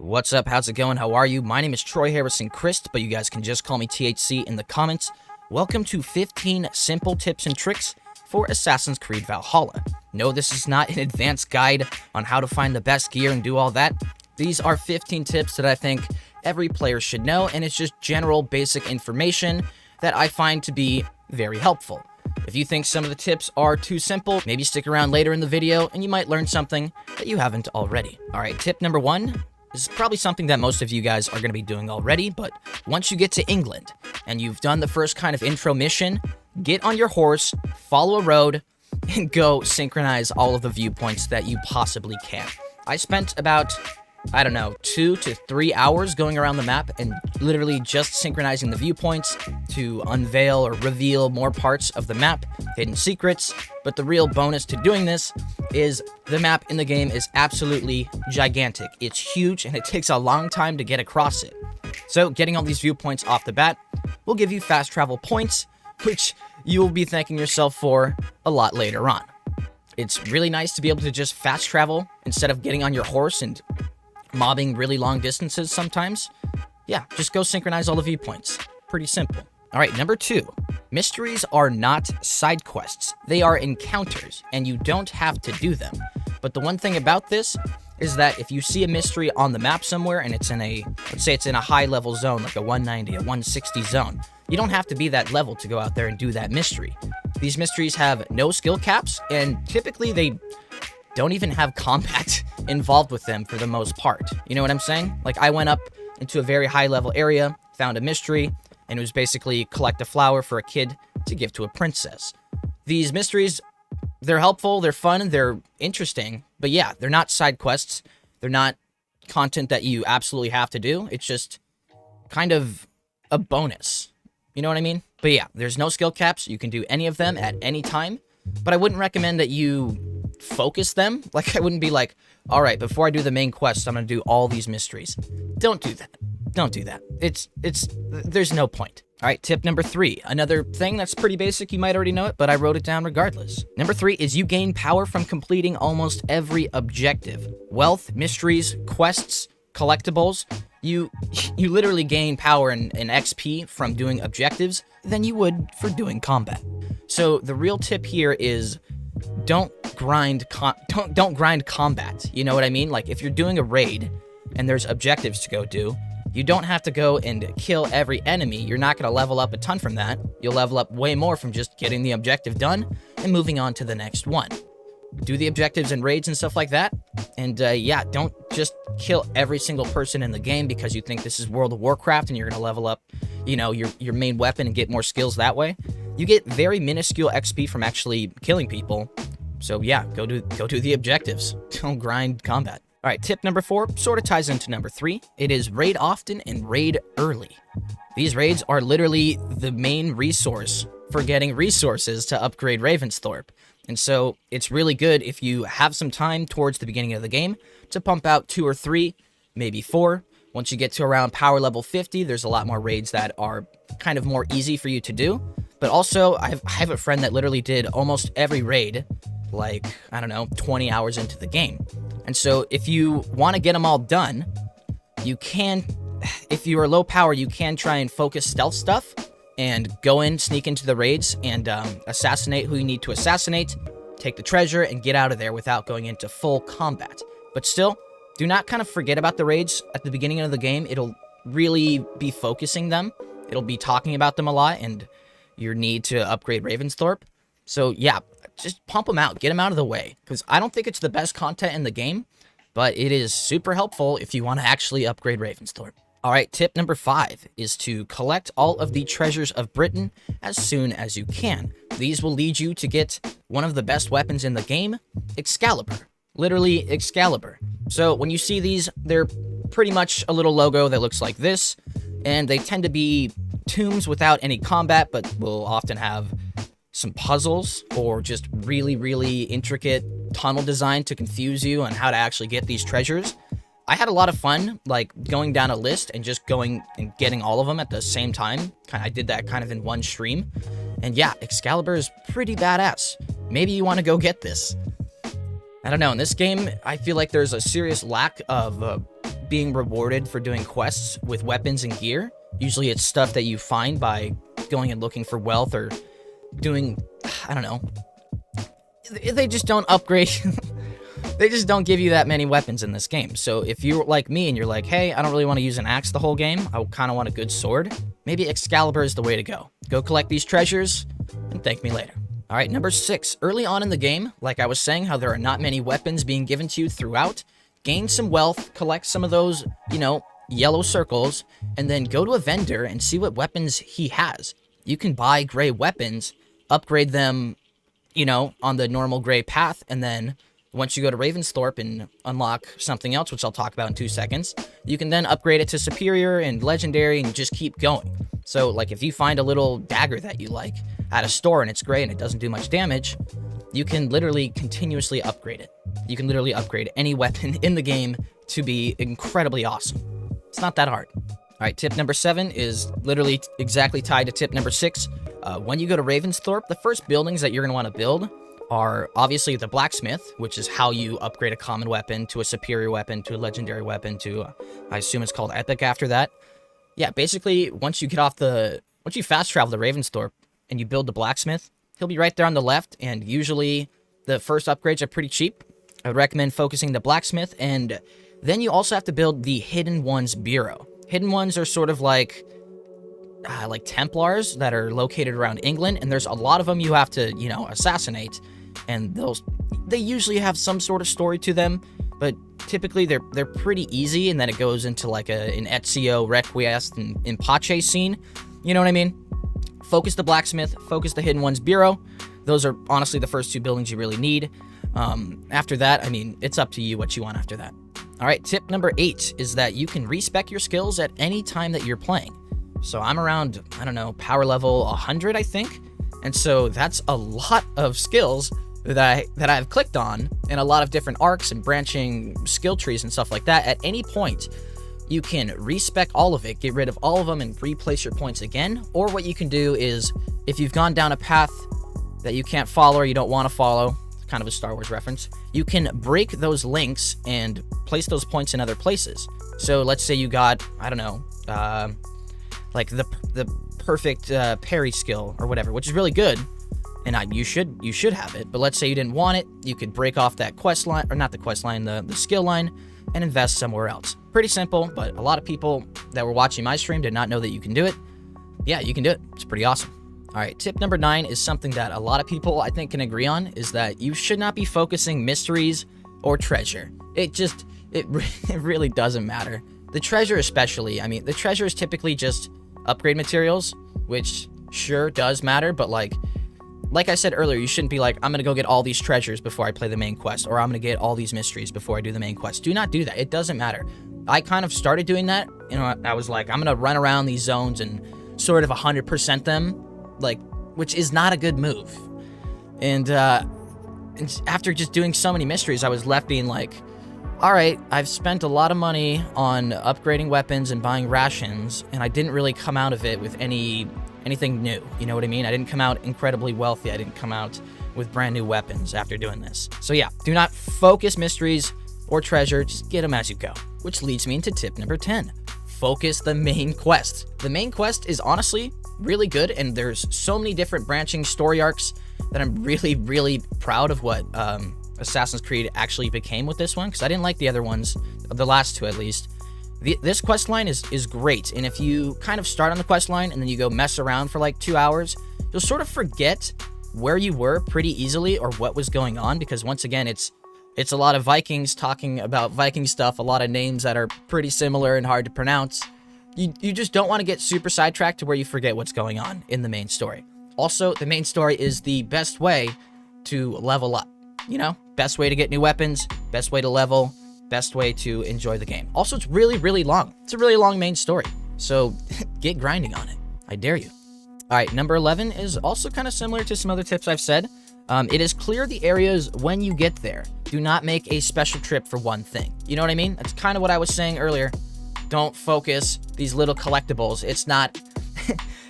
What's up? How's it going? How are you? My name is Troy Harrison Chriest, but you guys can just call me THC in the comments. Welcome to 15 simple tips and tricks for Assassin's Creed Valhalla. No, this is not an advanced guide on how to find the best gear and do all that. These are 15 tips that I think every player should know, and it's just general basic information that I find to be very helpful. If you think some of the tips are too simple, maybe stick around later in the video and you might learn something that you haven't already. All right, tip number 1. This is probably something that most of you guys are going to be doing already, but once you get to England and you've done the first kind of intro mission, get on your horse, follow a road, and go synchronize all of the viewpoints that you possibly can. I spent about, 2 to 3 hours going around the map and literally just synchronizing the viewpoints to unveil or reveal more parts of the map, hidden secrets. But the real bonus to doing this is the map in the game is absolutely gigantic. It's huge and it takes a long time to get across it. So getting all these viewpoints off the bat will give you fast travel points, which you will be thanking yourself for a lot later on. It's really nice to be able to just fast travel instead of getting on your horse and mobbing really long distances sometimes. Yeah, just go synchronize all the viewpoints. Pretty simple. All right, number 2. Mysteries are not side quests. They are encounters, and you don't have to do them. But the one thing about this is that if you see a mystery on the map somewhere and it's in a, let's say it's in a high level zone, like a 190, a 160 zone, you don't have to be that level to go out there and do that mystery. These mysteries have no skill caps, and typically they don't even have combat involved with them for the most part. You know what I'm saying? Like, I went up into a very high level area, found a mystery, and it was basically collect a flower for a kid to give to a princess. These mysteries, they're helpful, they're fun, they're interesting, but yeah, they're not side quests. They're not content that you absolutely have to do. It's just kind of a bonus. You know what I mean? But yeah, there's no skill caps. You can do any of them at any time, but I wouldn't recommend that you focus them. Like, I wouldn't be like, all right, before I do the main quest, I'm going to do all these mysteries. Don't do that. Don't do that. There's no point. All right, tip number 3. Another thing that's pretty basic. You might already know it, but I wrote it down regardless. Number 3 is you gain power from completing almost every objective. Wealth, mysteries, quests, collectibles. You literally gain power and XP from doing objectives than you would for doing combat. So the real tip here is don't grind combat. You know what I mean? Like, if you're doing a raid and there's objectives to go do, you don't have to go and kill every enemy. You're not going to level up a ton from that. You'll level up way more from just getting the objective done and moving on to the next one. Do the objectives and raids and stuff like that. And yeah, don't just kill every single person in the game because you think this is World of Warcraft and you're going to level up, your main weapon and get more skills that way. You get very minuscule XP from actually killing people. So yeah, go do the objectives. Don't grind combat. All right, tip number 4 sort of ties into number 3. It is raid often and raid early. These raids are literally the main resource for getting resources to upgrade Ravensthorpe. And so it's really good if you have some time towards the beginning of the game to pump out 2 or 3, maybe 4. Once you get to around power level 50, there's a lot more raids that are kind of more easy for you to do. But also, I have a friend that literally did almost every raid, like, 20 hours into the game. And so if you want to get them all done, you can, if you are low power, you can try and focus stealth stuff and go in, sneak into the raids and assassinate who you need to assassinate, take the treasure, and get out of there without going into full combat. But still, do not kind of forget about the raids at the beginning of the game. It'll really be focusing them. It'll be talking about them a lot and your need to upgrade Ravensthorpe. So yeah, just pump them out, get them out of the way, because I don't think it's the best content in the game, but it is super helpful if you want to actually upgrade Ravensthorpe. All right, tip number 5 is to collect all of the treasures of Britain as soon as you can. These will lead you to get one of the best weapons in the game, Excalibur. Literally, Excalibur. So when you see these, they're pretty much a little logo that looks like this, and they tend to be tombs without any combat, but will often have some puzzles or just really, really intricate tunnel design to confuse you on how to actually get these treasures. I had a lot of fun, like, going down a list and just going and getting all of them at the same time. I did that kind of in one stream. And yeah, Excalibur is pretty badass. Maybe you want to go get this. I don't know, in this game, I feel like there's a serious lack of being rewarded for doing quests with weapons and gear. Usually it's stuff that you find by going and looking for wealth or doing, I don't know. They just don't upgrade. They just don't give you that many weapons in this game. So if you're like me and you're like, hey, I don't really want to use an axe the whole game, I kind of want a good sword, maybe Excalibur is the way to go. Go collect these treasures and thank me later. All right, number 6. Early on in the game, like I was saying, how there are not many weapons being given to you throughout, gain some wealth, collect some of those, yellow circles, and then go to a vendor and see what weapons he has. You can buy gray weapons, upgrade them, on the normal gray path, and then once you go to Ravensthorpe and unlock something else, which I'll talk about in 2 seconds, you can then upgrade it to Superior and Legendary and just keep going. So, like, if you find a little dagger that you like at a store and it's gray and it doesn't do much damage, you can literally continuously upgrade it. You can literally upgrade any weapon in the game to be incredibly awesome. It's not that hard. All right, tip number 7 is literally exactly tied to tip number 6. When you go to Ravensthorpe, the first buildings that you're going to want to build are obviously the blacksmith, which is how you upgrade a common weapon to a superior weapon to a legendary weapon to, I assume it's called epic after that. Yeah, basically, once you fast travel to Ravensthorpe and you build the blacksmith, he'll be right there on the left, and usually the first upgrades are pretty cheap. I would recommend focusing the blacksmith, and then you also have to build the Hidden Ones Bureau. Hidden Ones are sort of like Templars that are located around England, and there's a lot of them you have to, assassinate, and they usually have some sort of story to them, but typically they're pretty easy, and then it goes into like an Ezio, Requiescat, and Pace scene. You know what I mean? Focus the blacksmith, focus the Hidden Ones Bureau. Those are honestly the first 2 buildings you really need. After that, it's up to you what you want after that. All right, tip number 8 is that you can respec your skills at any time that you're playing. So I'm around, power level 100, I think. And so that's a lot of skills that I've clicked on in a lot of different arcs and branching skill trees and stuff like that. At any point, you can respec all of it, get rid of all of them, and replace your points again. Or what you can do is, if you've gone down a path that you can't follow or you don't want to follow, kind of a Star Wars reference, you can break those links and place those points in other places. So let's say you got, like the perfect parry skill or whatever, which is really good, and you should have it. But let's say you didn't want it, you could break off that quest line, or not the quest line, the skill line, and invest somewhere else. Pretty simple, but a lot of people that were watching my stream did not know that you can do it. Yeah, you can do it. It's pretty awesome. All right, tip number 9 is something that a lot of people, I think, can agree on, is that you should not be focusing mysteries or treasure. It really doesn't matter. The treasure especially, the treasure is typically just upgrade materials, which sure does matter, but like I said earlier, you shouldn't be like, I'm going to go get all these treasures before I play the main quest, or I'm going to get all these mysteries before I do the main quest. Do not do that. It doesn't matter. I kind of started doing that. I was like, I'm going to run around these zones and sort of 100% them, which is not a good move. And after just doing so many mysteries, I was left being like, all right, I've spent a lot of money on upgrading weapons and buying rations, and I didn't really come out of it with anything new. You know what I mean? I didn't come out incredibly wealthy. I didn't come out with brand new weapons after doing this. So yeah, do not focus mysteries or treasure. Just get them as you go. Which leads me into tip number 10. Focus the main quest. The main quest is honestly really good, and there's so many different branching story arcs that I'm really, really proud of what Assassin's Creed actually became with this one, because I didn't like the other ones, the last 2 at least. This quest line is great, and if you kind of start on the quest line and then you go mess around for like 2 hours, you'll sort of forget where you were pretty easily or what was going on, because once again, it's a lot of Vikings talking about Viking stuff, a lot of names that are pretty similar and hard to pronounce. You just don't want to get super sidetracked to where you forget what's going on in the main story. Also, the main story is the best way to level up. Best way to get new weapons, best way to level, best way to enjoy the game. Also, it's really, really long. It's a really long main story. So get grinding on it. I dare you. All right, number 11 is also kind of similar to some other tips I've said. It is clear the areas when you get there. Do not make a special trip for one thing. You know what I mean? That's kind of what I was saying earlier. Don't focus these little collectibles. It's not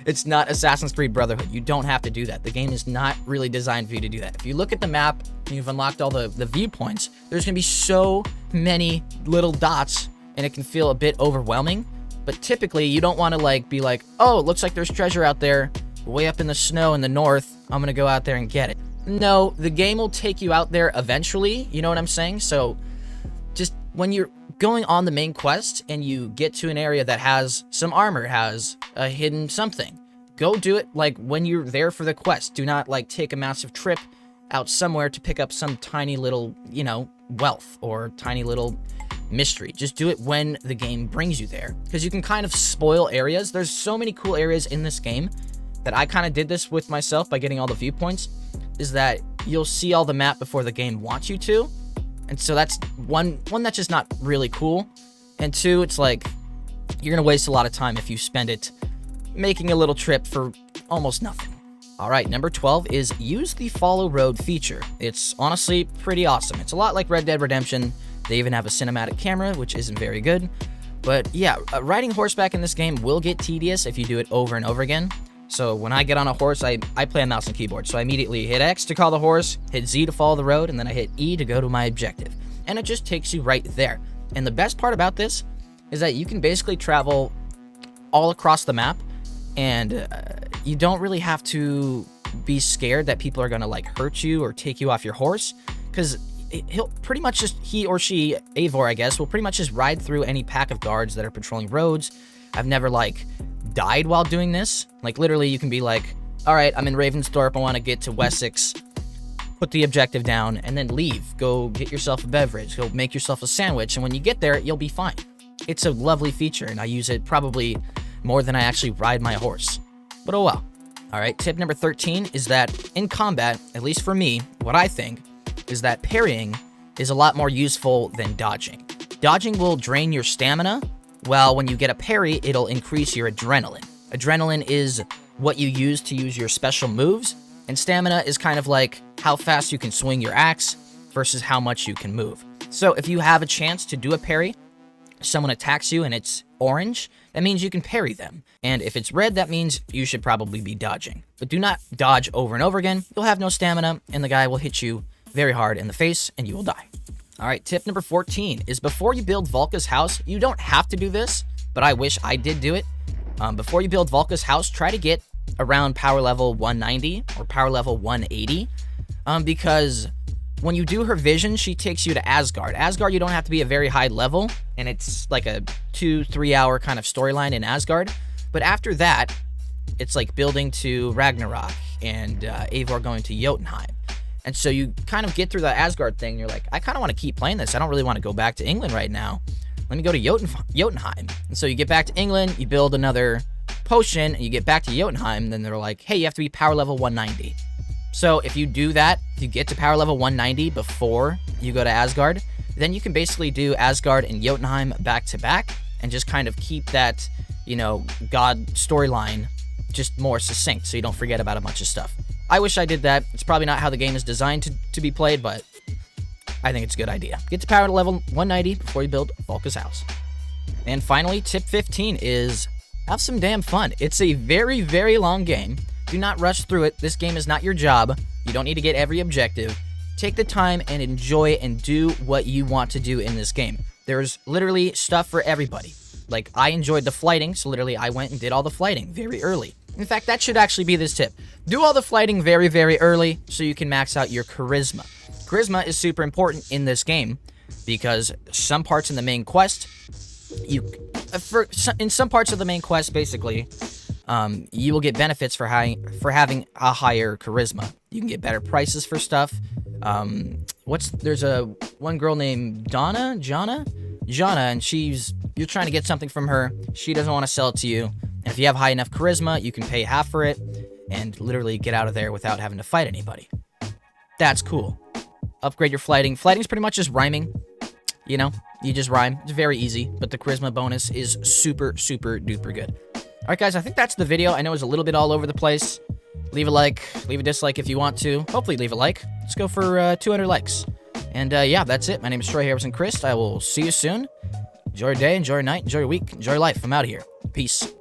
it's not Assassin's Creed Brotherhood. You don't have to do that. The game is not really designed for you to do that. If you look at the map and you've unlocked all the viewpoints, there's going to be so many little dots and it can feel a bit overwhelming. But typically, you don't want to like be like, oh, it looks like there's treasure out there way up in the snow in the north. I'm gonna go out there and get it. No, the game will take you out there eventually. You know what I'm saying? So just when you're going on the main quest and you get to an area that has some armor, has a hidden something, go do it like when you're there for the quest. Do not like take a massive trip out somewhere to pick up some tiny little, you know, wealth or tiny little mystery. Just do it when the game brings you there, because you can kind of spoil areas. There's so many cool areas in this game that I kind of did this with myself by getting all the viewpoints, is that you'll see all the map before the game wants you to. And so that's one that's just not really cool. And two, it's like you're gonna waste a lot of time if you spend it making a little trip for almost nothing. All right, number 12 is use the follow road feature. It's honestly pretty awesome. It's a lot like Red Dead Redemption. They even have a cinematic camera, which isn't very good. But yeah, riding horseback in this game will get tedious if you do it over and over again. So when I get on a horse, I play on mouse and keyboard. So I immediately hit X to call the horse, hit Z to follow the road, and then I hit E to go to my objective. And it just takes you right there. And the best part about this is that you can basically travel all across the map, and you don't really have to be scared that people are going to like hurt you or take you off your horse, because he'll pretty much just, he or she, Eivor I guess, will pretty much just ride through any pack of guards that are patrolling roads. I've never like died while doing this. Like literally you can be like, all right, I'm in Ravensthorpe, I want to get to Wessex, put the objective down, and then leave. Go get yourself a beverage, go make yourself a sandwich, and when you get there, you'll be fine. It's a lovely feature, and I use it probably more than I actually ride my horse. But oh well. All right, tip number 13 is that in combat, at least for me, what I think is that parrying is a lot more useful than dodging. Dodging will drain your stamina, while when you get a parry, it'll increase your adrenaline. Adrenaline is what you use to use your special moves, and stamina is kind of like how fast you can swing your axe versus how much you can move. So if you have a chance to do a parry, someone attacks you and it's orange, that means you can parry them. And if it's red, that means you should probably be dodging. But do not dodge over and over again. You'll have no stamina, and the guy will hit you very hard in the face, and you will die. All right, tip number 14 is before you build Valka's house, you don't have to do this, but I wish I did do it. Before you build Valka's house, try to get around power level 190 or power level 180, because when you do her vision, she takes you to Asgard. Asgard, you don't have to be a very high level, and it's like a 2-3 hour kind of storyline in Asgard. But after that, it's like building to Ragnarok and Eivor going to Jotunheim. And so you kind of get through the Asgard thing, and you're like, I kind of want to keep playing this. I don't really want to go back to England right now. Let me go to Jotunheim. And so you get back to England, you build another potion, and you get back to Jotunheim, and then they're like, hey, you have to be power level 190. So if you do that, if you get to power level 190 before you go to Asgard, then you can basically do Asgard and Jotunheim back to back, and just kind of keep that, you know, God storyline just more succinct, so you don't forget about a bunch of stuff. I wish I did that. It's probably not how the game is designed to be played, but I think it's a good idea. Get to power level 190 before you build Valka's house. And finally, tip 15 is have some damn fun. It's a very, very long game. Do not rush through it. This game is not your job. You don't need to get every objective. Take the time and enjoy and do what you want to do in this game. There's literally stuff for everybody. Like, I enjoyed the flighting, so literally I went and did all the flighting very early. In fact, that should actually be this tip. Do all the flighting very, very early so you can max out your charisma. Charisma is super important in this game because some parts in the main quest, in some parts of the main quest, basically, you will get benefits for having a higher charisma. You can get better prices for stuff. There's one girl named Jana, and you're trying to get something from her. She doesn't want to sell it to you. And if you have high enough charisma, you can pay half for it and literally get out of there without having to fight anybody. That's cool. Upgrade your flighting. Flighting's pretty much just rhyming. You know, you just rhyme. It's very easy, but the charisma bonus is super, super duper good. All right, guys, I think that's the video. I know it's a little bit all over the place. Leave a like, leave a dislike if you want to. Hopefully leave a like. Let's go for 200 likes. And yeah, that's it. My name is Troy Harrison Chriest. I will see you soon. Enjoy your day, enjoy your night, enjoy your week, enjoy your life. I'm out of here. Peace.